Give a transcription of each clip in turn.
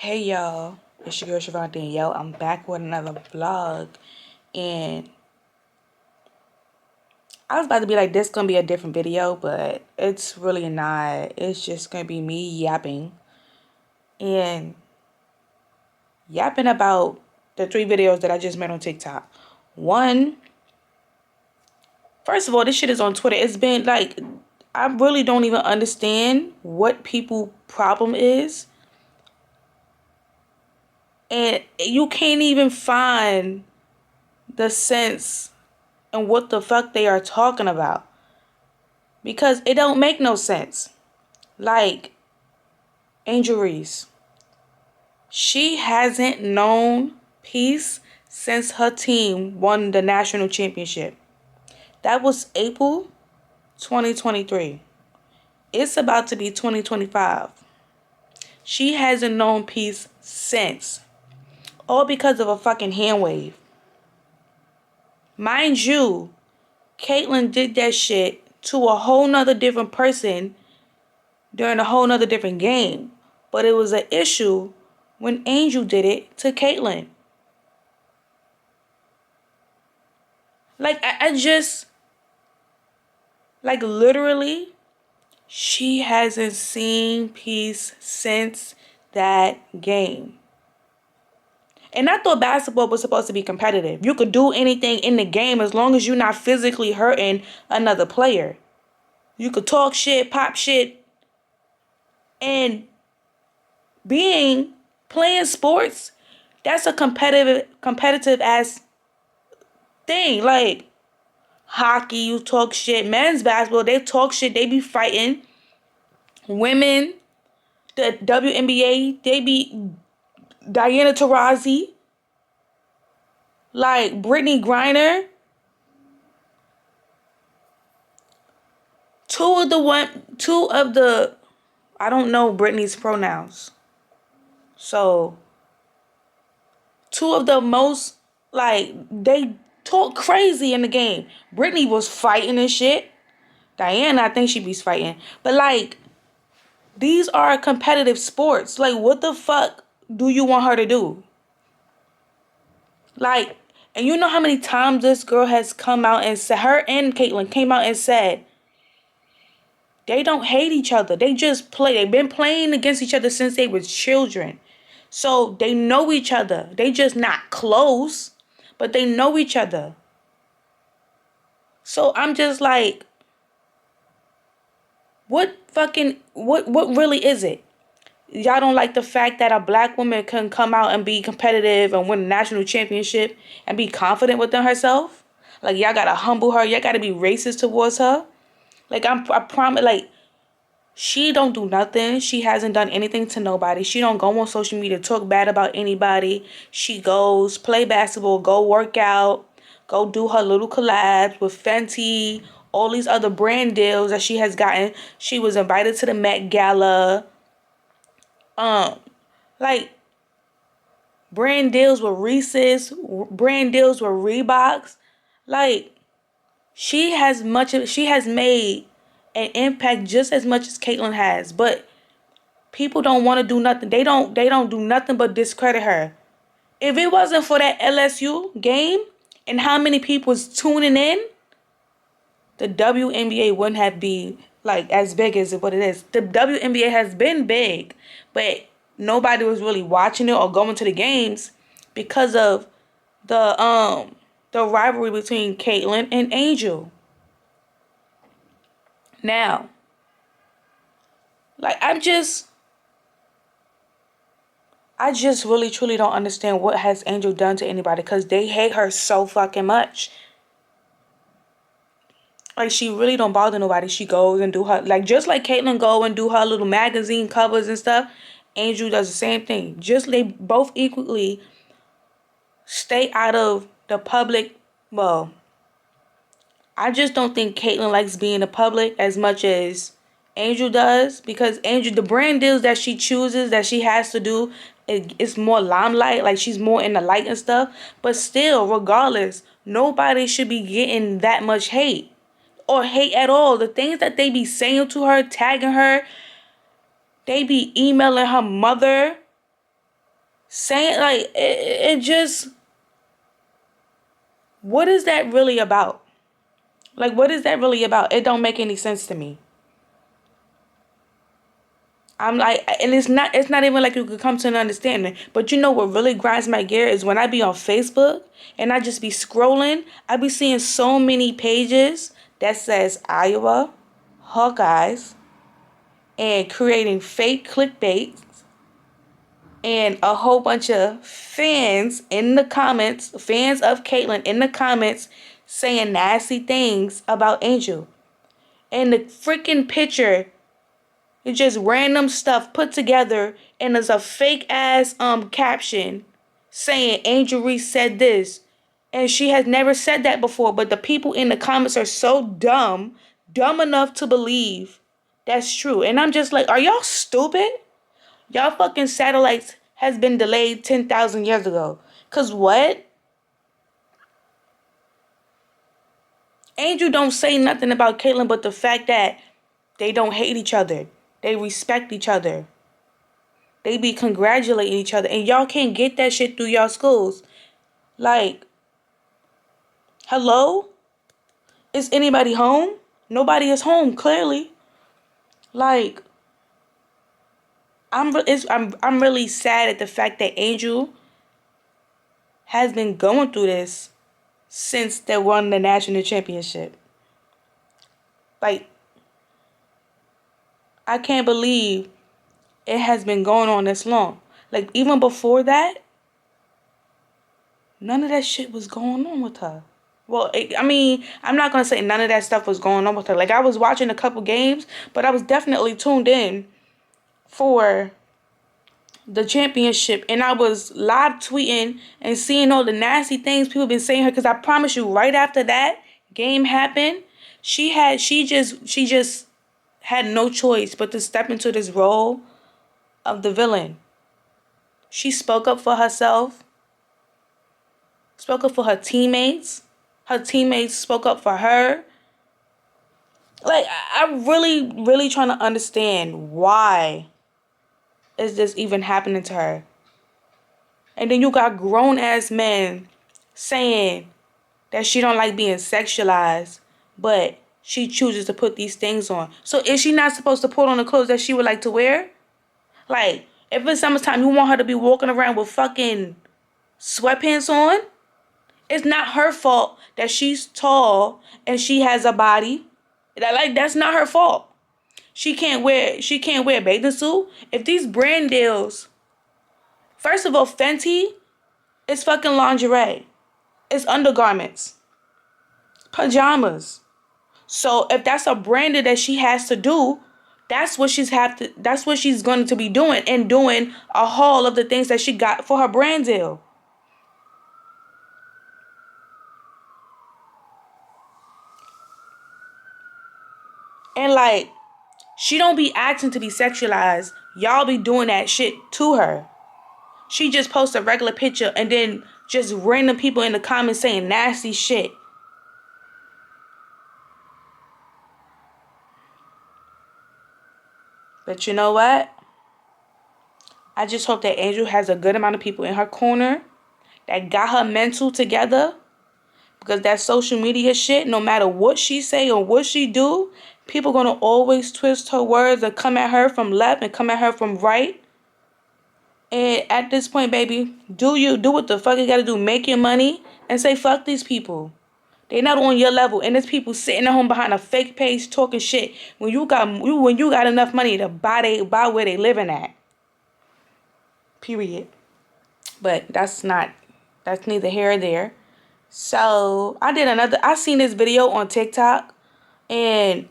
Hey y'all, it's your girl Siobhan Danielle. I'm back with another vlog, and I was about to be like, this gonna be a different video, but it's really not. It's just gonna be me yapping and yapping about the 3 videos that I just made on TikTok. One, first of all, this shit is on Twitter. It's been like, I really don't even understand what people problem is, and you can't even find the sense and what the fuck they are talking about, because it don't make no sense. Like, Angel Reese, she hasn't known peace since her team won the national championship. That was April 2023. It's about to be 2025. She hasn't known peace since, all because of a fucking hand wave. Mind you, Caitlyn did that shit to a whole nother different person during a whole nother different game. But it was an issue when Angel did it to Caitlyn. Like, I just, like, literally, she hasn't seen peace since that game. And I thought basketball was supposed to be competitive. You could do anything in the game as long as you're not physically hurting another player. You could talk shit, pop shit, and playing sports, that's a competitive ass thing. Like, hockey, you talk shit. Men's basketball, they talk shit. They be fighting. Women, the WNBA, they be Diana Taurasi, like Brittany Griner. Two of the, I don't know Brittany's pronouns. So, two of the most, like, they talk crazy in the game. Brittany was fighting and shit. Diana, I think she be fighting. But, like, these are competitive sports. Like, what the fuck do you want her to do? Like, and you know how many times this girl has come out and said, her and Caitlyn came out and said, they don't hate each other. They just play. They've been playing against each other since they were children. So they know each other. They just not close, but they know each other. So I'm just like, what really is it? Y'all don't like the fact that a black woman can come out and be competitive and win a national championship and be confident within herself? Like, y'all gotta humble her. Y'all gotta be racist towards her. Like, I promise, like, she don't do nothing. She hasn't done anything to nobody. She don't go on social media, talk bad about anybody. She goes play basketball, go work out, go do her little collabs with Fenty, all these other brand deals that she has gotten. She was invited to the Met Gala. Like, brand deals with Reese's, brand deals with Reeboks. Like, she has made an impact just as much as Caitlyn has, but people don't want to do nothing. They don't do nothing but discredit her. If it wasn't for that LSU game and how many people was tuning in, the WNBA wouldn't have been like as big as what it is. The WNBA has been big, but nobody was really watching it or going to the games because of the rivalry between Caitlyn and Angel. Now, like, I just really truly don't understand what has Angel done to anybody, because they hate her so fucking much. Like, she really don't bother nobody. She goes and do her, like, just like Caitlyn go and do her little magazine covers and stuff, Angel does the same thing. Just, they both equally stay out of the public. Well, I just don't think Caitlyn likes being in the public as much as Angel does, because Angel, the brand deals that she chooses, that she has to do, it's more limelight. Like, she's more in the light and stuff. But still, regardless, nobody should be getting that much hate or hate at all. The things that they be saying to her, tagging her, they be emailing her mother. saying like it just, what is that really about? Like, what is that really about? It don't make any sense to me. I'm like, and it's not even like you could come to an understanding. But you know what really grinds my gear is when I be on Facebook and I just be scrolling, I be seeing so many pages that says Iowa, Hawkeyes, and creating fake clickbait and a whole bunch of fans in the comments, fans of Caitlyn in the comments saying nasty things about Angel. And the freaking picture, it's just random stuff put together, and there's a fake ass caption saying Angel Reese said this, and she has never said that before. But the people in the comments are so dumb enough to believe that's true. And I'm just like, are y'all stupid? Y'all fucking satellites has been delayed 10,000 years ago. Cause what? Angel don't say nothing about Caitlyn but the fact that they don't hate each other. They respect each other. They be congratulating each other. And y'all can't get that shit through y'all schools. Like, hello? Is anybody home? Nobody is home, clearly. Like, I'm really sad at the fact that Angel has been going through this since they won the national championship. Like, I can't believe it has been going on this long. Like, even before that, none of that shit was going on with her. Well, I mean, I'm not going to say none of that stuff was going on with her. Like, I was watching a couple games, but I was definitely tuned in for the championship. And I was live tweeting and seeing all the nasty things people been saying her. Because I promise you, right after that game happened, she just had no choice but to step into this role of the villain. She spoke up for herself, spoke up for her teammates. Her teammates spoke up for her. Like, I'm really, really trying to understand why is this even happening to her. And then you got grown ass men saying that she don't like being sexualized, but she chooses to put these things on. So is she not supposed to put on the clothes that she would like to wear? Like, if it's summertime, you want her to be walking around with fucking sweatpants on? It's not her fault that she's tall and she has a body. That's not her fault. She can't wear a bathing suit. If these brand deals, first of all, Fenty is fucking lingerie. It's undergarments, pajamas. So if that's a branded that she has to do, that's what she's going to be doing, and doing a haul of the things that she got for her brand deal. And like, she don't be acting to be sexualized. Y'all be doing that shit to her. She just posts a regular picture and then just random people in the comments saying nasty shit. But you know what? I just hope that Angel has a good amount of people in her corner that got her mental together. Because that social media shit, no matter what she say or what she do, people gonna always twist her words and come at her from left and come at her from right. And at this point, baby, do what the fuck you gotta do. Make your money and say fuck these people. They not on your level, and there's people sitting at home behind a fake page talking shit when you got enough money to buy where they living at. Period. But that's neither here or there. So I seen this video on TikTok, and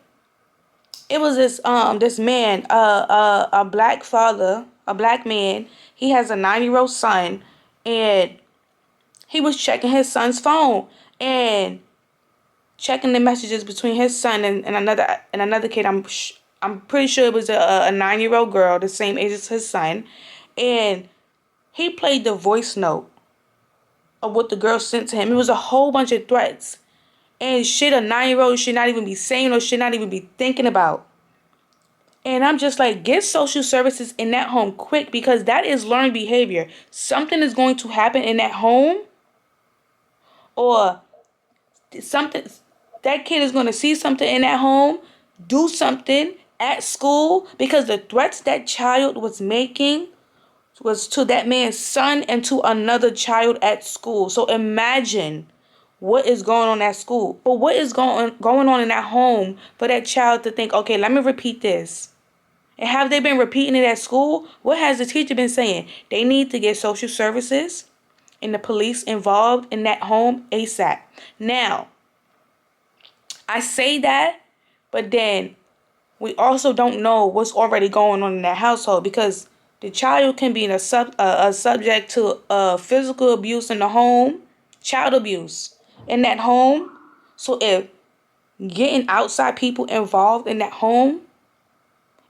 it was this man, a black father, a black man. He has a 9-year-old son, and he was checking his son's phone and checking the messages between his son and another kid. I'm pretty sure it was a 9-year-old girl, the same age as his son, and he played the voice note of what the girl sent to him. It was a whole bunch of threats and shit a 9-year-old should not even be saying or should not even be thinking about. And I'm just like, get social services in that home quick, because that is learned behavior. Something is going to happen in that home, or something, that kid is going to see something in that home, do something at school, because the threats that child was making was to that man's son and to another child at school. So imagine what is going on at school. But what is going on in that home for that child to think, okay, let me repeat this. And have they been repeating it at school? What has the teacher been saying? They need to get social services and the police involved in that home ASAP. Now, I say that, but then we also don't know what's already going on in that household, because the child can be a subject to physical abuse in the home, child abuse in that home. So if getting outside people involved in that home,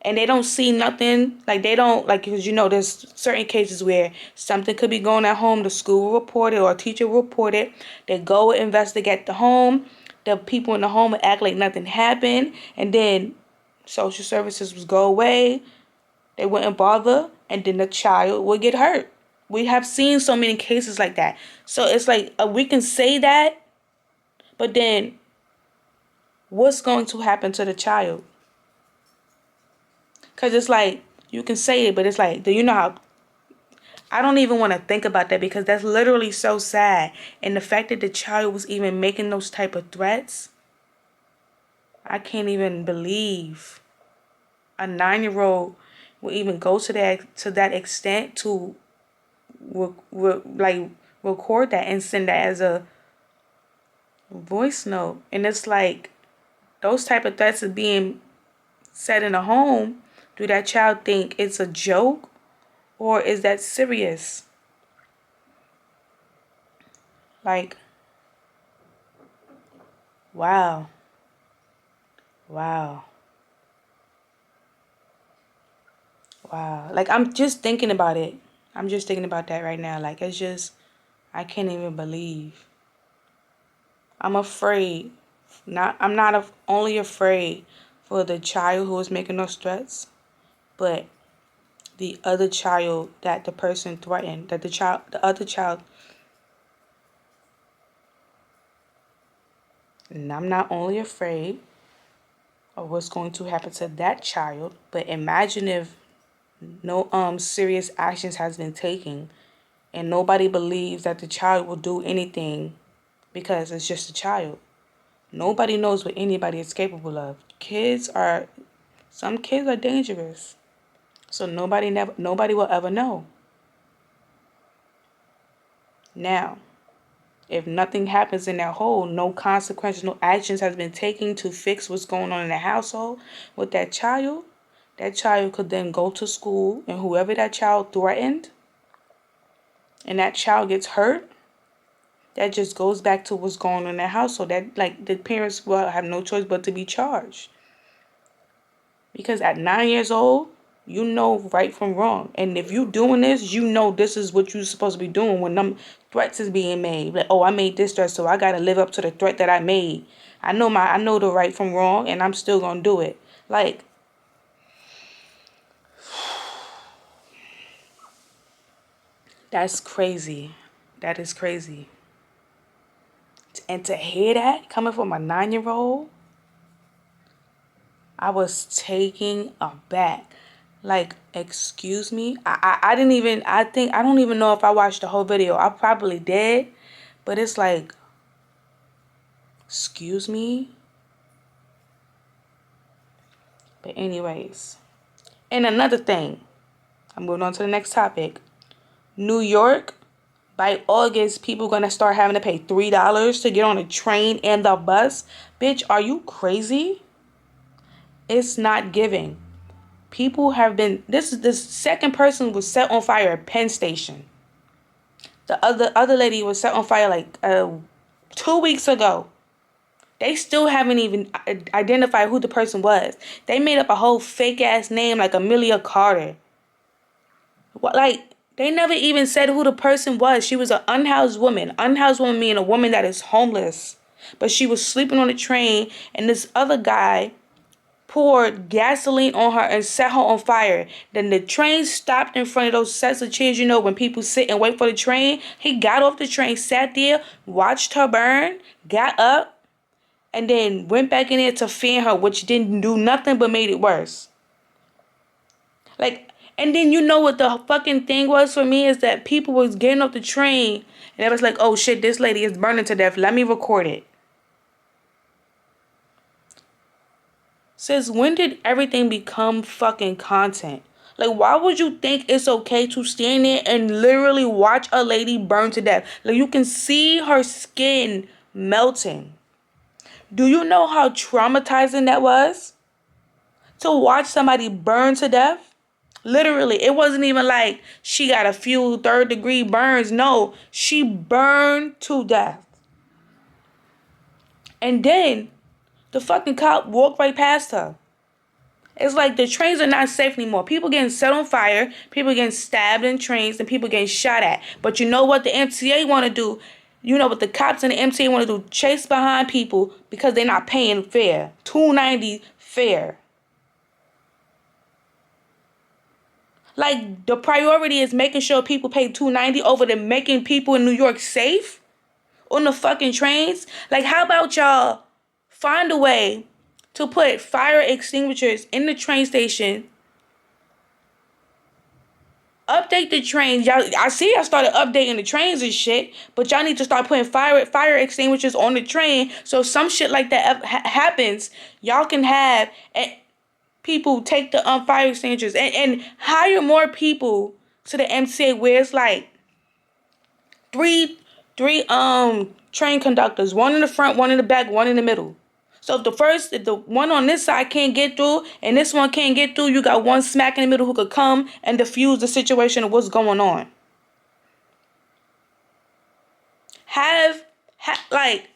and they don't see nothing, like they don't, like, because there's certain cases where something could be going at home, the school will report it or a teacher will report it, they go investigate the home, the people in the home will act like nothing happened, and then social services would go away, they wouldn't bother, and then the child would get hurt. We have seen so many cases like that. So it's like, we can say that, but then what's going to happen to the child? Because it's like, you can say it, but it's like, do you know how, I don't even want to think about that, because that's literally so sad. And the fact that the child was even making those type of threats, I can't even believe a 9-year-old will even go to that extent to like record that and send that as a voice note. And it's like, those type of threats are being said in a home. Do that child think it's a joke, or is that serious? Like, wow. Wow. Wow. Like, I'm just thinking about it. I'm just thinking about that right now. Like, it's just, I can't even believe. I'm afraid. I'm not only afraid for the child who is making those threats, but the other child that the person threatened, that the other child. And I'm not only afraid of what's going to happen to that child, but imagine if no serious actions has been taken, and nobody believes that the child will do anything, because it's just a child. Nobody knows what anybody is capable of. Some kids are dangerous. So nobody will ever know. Now, if nothing happens in that hole, no consequences, no actions has been taken to fix what's going on in the household with that child could then go to school, and whoever that child threatened, and that child gets hurt, that just goes back to what's going on in that household. That, like, the parents will have no choice but to be charged. Because at 9 years old, you know right from wrong. And if you doing this, you know this is what you're supposed to be doing when them threats is being made. Like, oh, I made this threat, so I gotta live up to the threat that I made. I know the right from wrong, and I'm still gonna do it. Like, that's crazy. That is crazy. And to hear that coming from a 9-year-old, I was taken aback. Like, excuse me? I didn't even, I don't even know if I watched the whole video. I probably did. But it's like, excuse me? But anyways. And another thing. I'm moving on to the next topic. New York, by August, people gonna start having to pay $3 to get on a train and the bus. Bitch, are you crazy? It's not giving. People have been, this second person was set on fire at Penn Station. The other lady was set on fire like 2 weeks ago. They still haven't even identified who the person was. They made up a whole fake ass name like Amelia Carter. What, like, they never even said who the person was. She was an unhoused woman. Unhoused woman meaning a woman that is homeless. But she was sleeping on the train, and this other guy poured gasoline on her and set her on fire. Then the train stopped in front of those sets of chairs, you know, when people sit and wait for the train. He got off the train, sat there, watched her burn, got up, and then went back in there to fan her, which didn't do nothing but made it worse. Like, and then you know what the fucking thing was for me is that people was getting off the train and it was like, oh shit, this lady is burning to death. Let me record it. Since when did everything become fucking content? Like, why would you think it's okay to stand there and literally watch a lady burn to death? Like, you can see her skin melting. Do you know how traumatizing that was? To watch somebody burn to death? Literally, it wasn't even like she got a few third-degree burns. No, she burned to death. And then the fucking cop walked right past her. It's like the trains are not safe anymore. People getting set on fire, people getting stabbed in trains, and people getting shot at. But you know what the MTA want to do? You know what the cops and the MTA want to do? Chase behind people because they're not paying fare. $2.90 fare. Like, the priority is making sure people pay $2.90 over than making people in New York safe on the fucking trains. Like, how about y'all find a way to put fire extinguishers in the train station? Update the trains. Y'all, I see y'all started updating the trains and shit, but y'all need to start putting fire extinguishers on the train so some shit like that happens. Y'all can have people take the fire extinguishers and hire more people to the MTA where it's like three train conductors, one in the front, one in the back, one in the middle. So if the one on this side can't get through and this one can't get through, you got one smack in the middle who could come and diffuse the situation of what's going on. Like,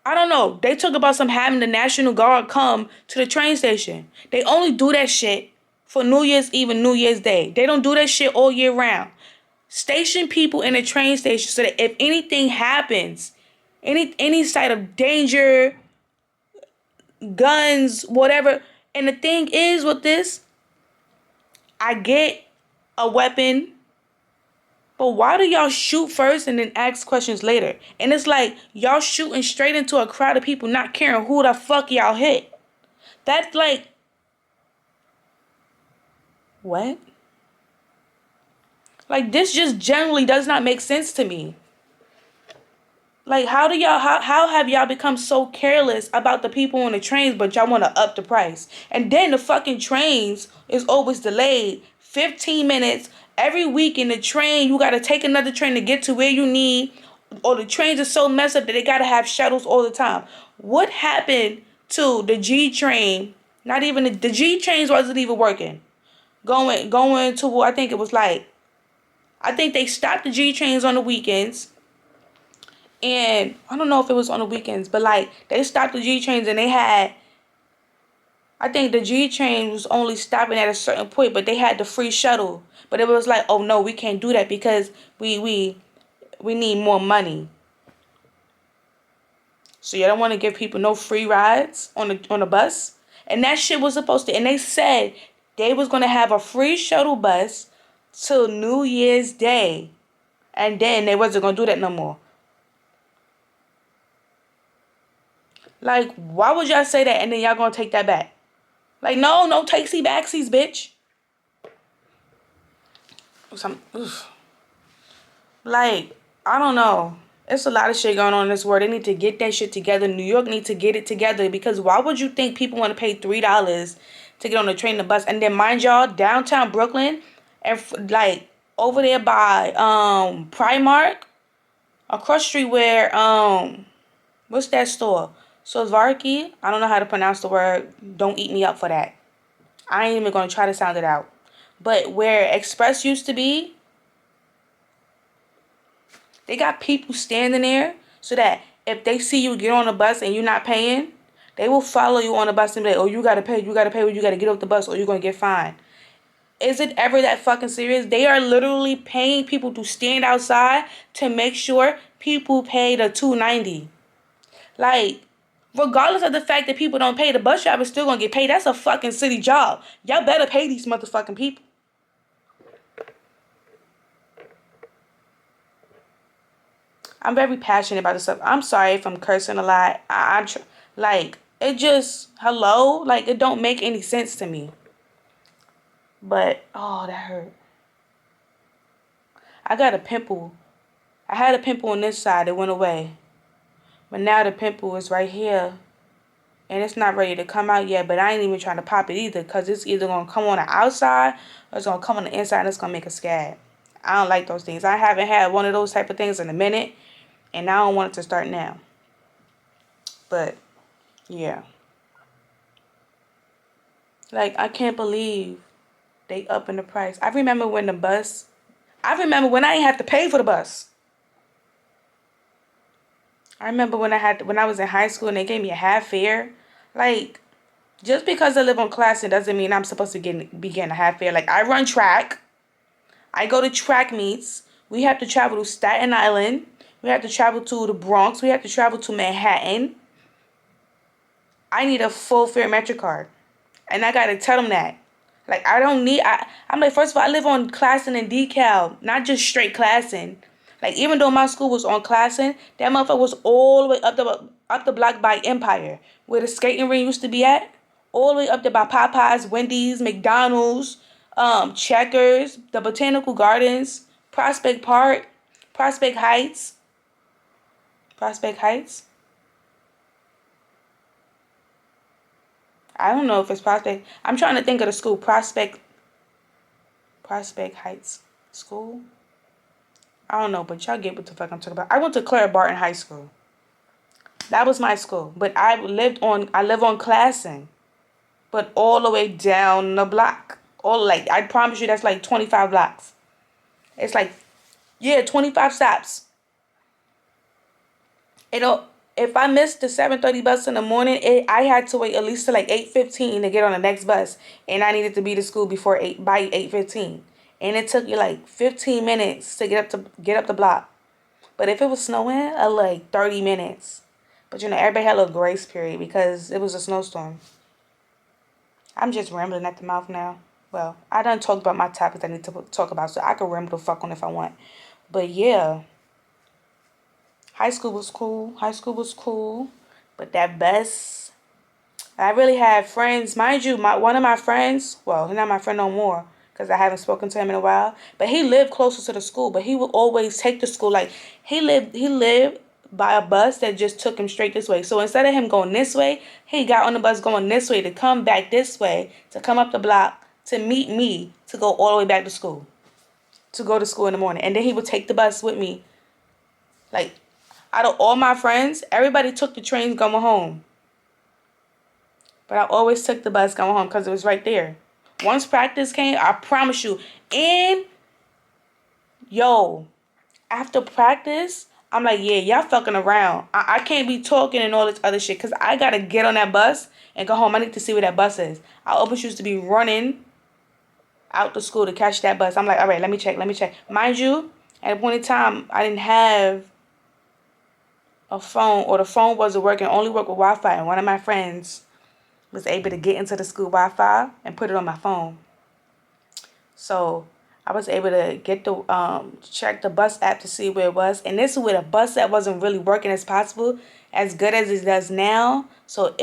I don't know. They talk about having the National Guard come to the train station. They only do that shit for New Year's Eve and New Year's Day. They don't do that shit all year round. Station people in the train station so that if anything happens, any sight of danger, guns, whatever. And the thing is with this, I get a weapon, but why do y'all shoot first and then ask questions later? And it's like y'all shooting straight into a crowd of people not caring who the fuck y'all hit. That's like, what? Like, this just generally does not make sense to me. Like, how have y'all become so careless about the people on the trains, but y'all want to up the price? And then the fucking trains is always delayed 15 minutes. Every week in the train, you got to take another train to get to where you need. Or the trains are so messed up that they got to have shuttles all the time. What happened to the G train? Not even the G trains wasn't even working. Going to, I think it was like, I think they stopped the G trains on the weekends. And I don't know if it was on the weekends, but like they stopped the G trains and they had, I think the G train was only stopping at a certain point, but they had the free shuttle. But it was like, oh no, we can't do that because we need more money. So you don't want to give people no free rides on the bus. And that shit was supposed to, and they said they was gonna have a free shuttle bus till New Year's Day. And then they wasn't gonna do that no more. Like, why would y'all say that and then y'all gonna take that back? Like, no takesy backsies, bitch. Like, I don't know. It's a lot of shit going on in this world. They need to get that shit together. New York need to get it together because why would you think people want to pay $3 to get on the train and the bus? And then mind y'all, downtown Brooklyn and like over there by Primark, across the street where what's that store? Svarky, I don't know how to pronounce the word. Don't eat me up for that. I ain't even going to try to sound it out. But where Express used to be, they got people standing there so that if they see you get on the bus and you're not paying, they will follow you on the bus and be like, oh, you got to pay, or you got to get off the bus or you're going to get fined. Is it ever that fucking serious? They are literally paying people to stand outside to make sure people pay the $2.90. Like, Regardless of the fact that people don't pay, the bus driver still gonna get paid. That's a fucking city job. Y'all better pay these motherfucking people. I'm very passionate about this stuff. I'm sorry if I'm cursing a lot. Like, it just, hello? Like, it don't make any sense to me. But, oh, that hurt. I got a pimple. I had a pimple on this side. It went away. But now the pimple is right here. And it's not ready to come out yet. But I ain't even trying to pop it either. Because it's either going to come on the outside or it's going to come on the inside and it's going to make a scab. I don't like those things. I haven't had one of those type of things in a minute. And I don't want it to start now. But, yeah. Like, I can't believe they up in the price. I remember when I didn't have to pay for the bus. I remember when I was in high school and they gave me a half fare. Like, just because I live on class, it doesn't mean I'm supposed to be getting a half fare. Like, I run track. I go to track meets. We have to travel to Staten Island. We have to travel to the Bronx. We have to travel to Manhattan. I need a full fare MetroCard. And I gotta tell them that. Like, I'm like, first of all, I live on Classen and Decal, not just straight Classen. Like, even though my school was on Classen, that motherfucker was all the way up the block by Empire, where the skating ring used to be at. All the way up there by Popeyes, Wendy's, McDonald's, Checkers, the Botanical Gardens, Prospect Park, Prospect Heights. Prospect Heights? I don't know if it's Prospect. I'm trying to think of the school. Prospect Heights School? I don't know, but y'all get what the fuck I'm talking about. I went to Clara Barton High School. That was my school. But I live on Classen. But all the way down the block. I promise you that's like 25 blocks. It's like, yeah, 25 stops. If I missed the 7:30 bus in the morning, I had to wait at least till like 8:15 to get on the next bus, and I needed to be to school before 8:15. And it took you like 15 minutes to get up the block. But if it was snowing, like 30 minutes. But everybody had a little grace period because it was a snowstorm. I'm just rambling at the mouth now. Well, I done talked about my topics I need to talk about, so I can ramble the fuck on if I want. But yeah. High school was cool. But that bus, I really had friends. Mind you, one of my friends, well, he's not my friend no more because I haven't spoken to him in a while. But he lived closer to the school. But he would always take the school. Like, he lived by a bus that just took him straight this way. So instead of him going this way, he got on the bus going this way to come back this way, to come up the block, to meet me, to go all the way back to school. To go to school in the morning. And then he would take the bus with me. Like, out of all my friends, everybody took the trains going home. But I always took the bus going home because it was right there. Once practice came, I promise you. And, after practice, I'm like, yeah, y'all fucking around. I can't be talking and all this other shit because I got to get on that bus and go home. I need to see where that bus is. I always used to be running out to school to catch that bus. I'm like, all right, let me check. Mind you, at a point in time, I didn't have a phone, or the phone wasn't working, only worked with Wi-Fi, and one of my friends was able to get into the school Wi-Fi and put it on my phone. So I was able to get check the bus app to see where it was, and this is where the bus app wasn't really working as good as it does now. So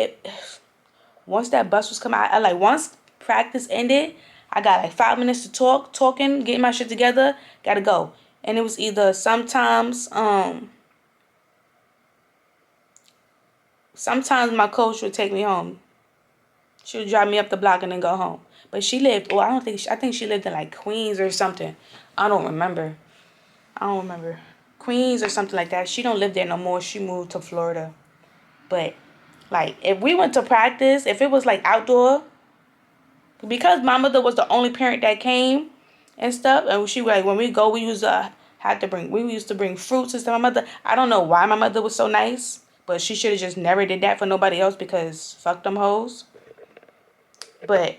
once that bus was coming out, once practice ended, I got like 5 minutes to talking, getting my shit together, gotta go. And it was either sometimes my coach would take me home. She would drive me up the block and then go home. But she lived, I think she lived in like Queens or something. I don't remember. Queens or something like that. She don't live there no more. She moved to Florida. But like, if we went to practice, if it was like outdoor, because my mother was the only parent that came and stuff, and she like, when we go, we used to bring fruits and stuff. My mother, I don't know why my mother was so nice. But she should have just never did that for nobody else because fuck them hoes. But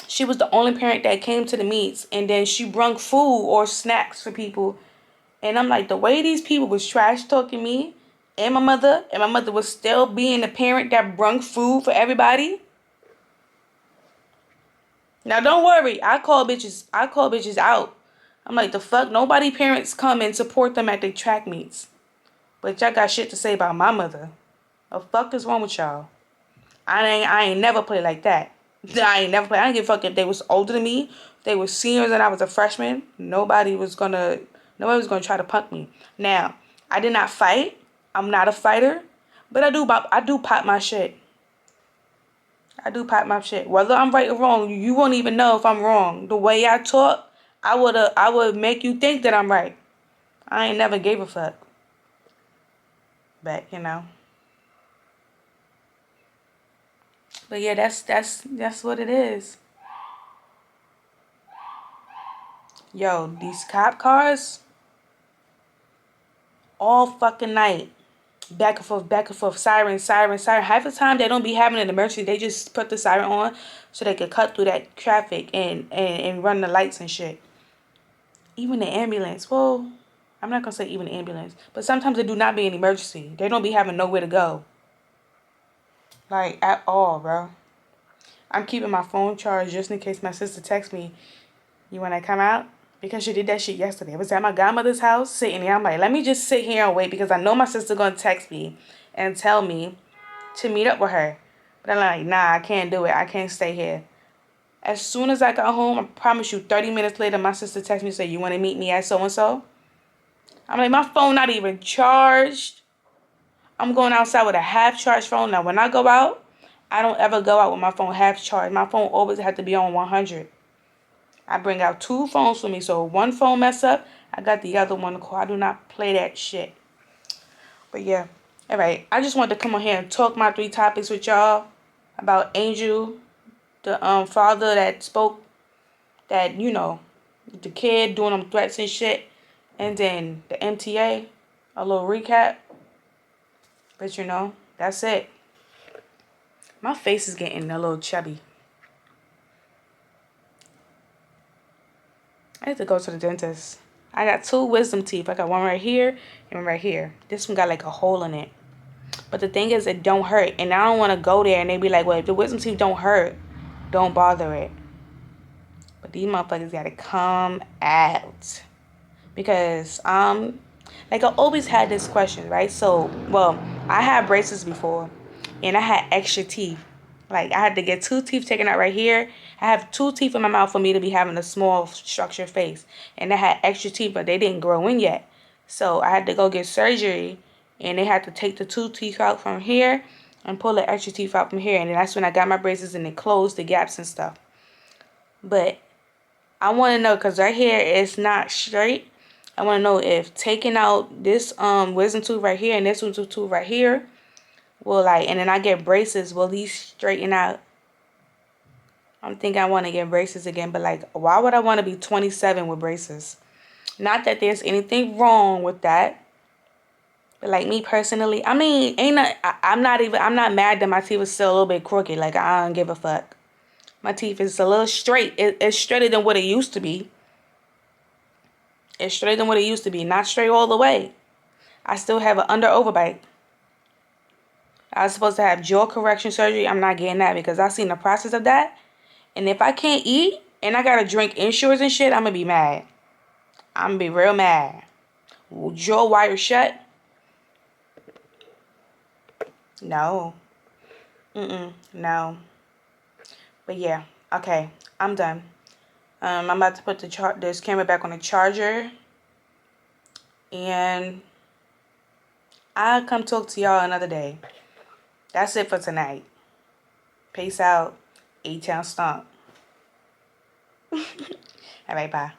she was the only parent that came to the meets. And then she brung food or snacks for people. And I'm like, the way these people was trash talking me. and my mother was still being the parent that brung food for everybody. Now don't worry, I call bitches out. I'm like, the fuck? Nobody parents come and support them at their track meets. But y'all got shit to say about my mother. The fuck is wrong with y'all? I ain't never played like that. I ain't never played. I didn't give a fuck if they was older than me. If they were seniors and I was a freshman. Nobody was gonna try to punk me. Now, I did not fight. I'm not a fighter. But I do pop my shit. I do pop my shit. Whether I'm right or wrong, you won't even know if I'm wrong. The way I talk, I would make you think that I'm right. I ain't never gave a fuck. But But yeah, that's what it is. Yo, these cop cars all fucking night. Back and forth, siren, siren, siren. Half the time they don't be having an emergency. They just put the siren on so they could cut through that traffic and run the lights and shit. Even the ambulance. Well, I'm not gonna say even the ambulance, but sometimes they do not be an emergency. They don't be having nowhere to go. Like at all, bro. I'm keeping my phone charged just in case my sister texts me, "You wanna come out?" Because she did that shit yesterday. I was at my godmother's house sitting there. I'm like, let me just sit here and wait because I know my sister gonna text me and tell me to meet up with her. But I'm like, nah, I can't do it. I can't stay here. As soon as I got home, I promise you, 30 minutes later, my sister texted me and said, "You want to meet me at so-and-so?" I'm like, my phone not even charged. I'm going outside with a half-charged phone. Now, when I go out, I don't ever go out with my phone half-charged. My phone always has to be on 100. I bring out two phones for me, so one phone mess up, I got the other one to call. I do not play that shit. But yeah, all right. I just wanted to come on here and talk my 3 topics with y'all about Angel, the father that spoke, that the kid doing them threats and shit, and then the MTA. A little recap, but that's it. My face is getting a little chubby. I have to go to the dentist. I got 2 wisdom teeth. I got one right here and one right here. This one got like a hole in it. But the thing is, it don't hurt. And I don't want to go there and they be like, well, if the wisdom teeth don't hurt, don't bother it. But these motherfuckers got to come out. Because, like I always had this question, right? So, well, I had braces before. And I had extra teeth. Like, I had to get 2 teeth taken out right here. I have 2 teeth in my mouth for me to be having a small structured face. And I had extra teeth, but they didn't grow in yet. So I had to go get surgery. And they had to take the 2 teeth out from here and pull the extra teeth out from here. And then that's when I got my braces and it closed the gaps and stuff. But I want to know, because right here it's not straight. I want to know if taking out this wisdom tooth right here and this wisdom tooth right here will, like, and then I get braces, will these straighten out? I'm thinking I want to get braces again, but like, why would I want to be 27 with braces? Not that there's anything wrong with that, but like me personally, I mean, I'm not mad that my teeth is still a little bit crooked. Like, I don't give a fuck. My teeth is a little straight. It's straighter than what it used to be. It's straighter than what it used to be. Not straight all the way. I still have an under overbite. I was supposed to have jaw correction surgery. I'm not getting that because I've seen the process of that. And if I can't eat and I gotta drink insurance and shit, I'm gonna be mad. I'm gonna be real mad. Jaw wire shut? No. No. But yeah. Okay. I'm done. I'm about to put this camera back on the charger. And I'll come talk to y'all another day. That's it for tonight. Peace out. A-Town Stomp. All right, bye.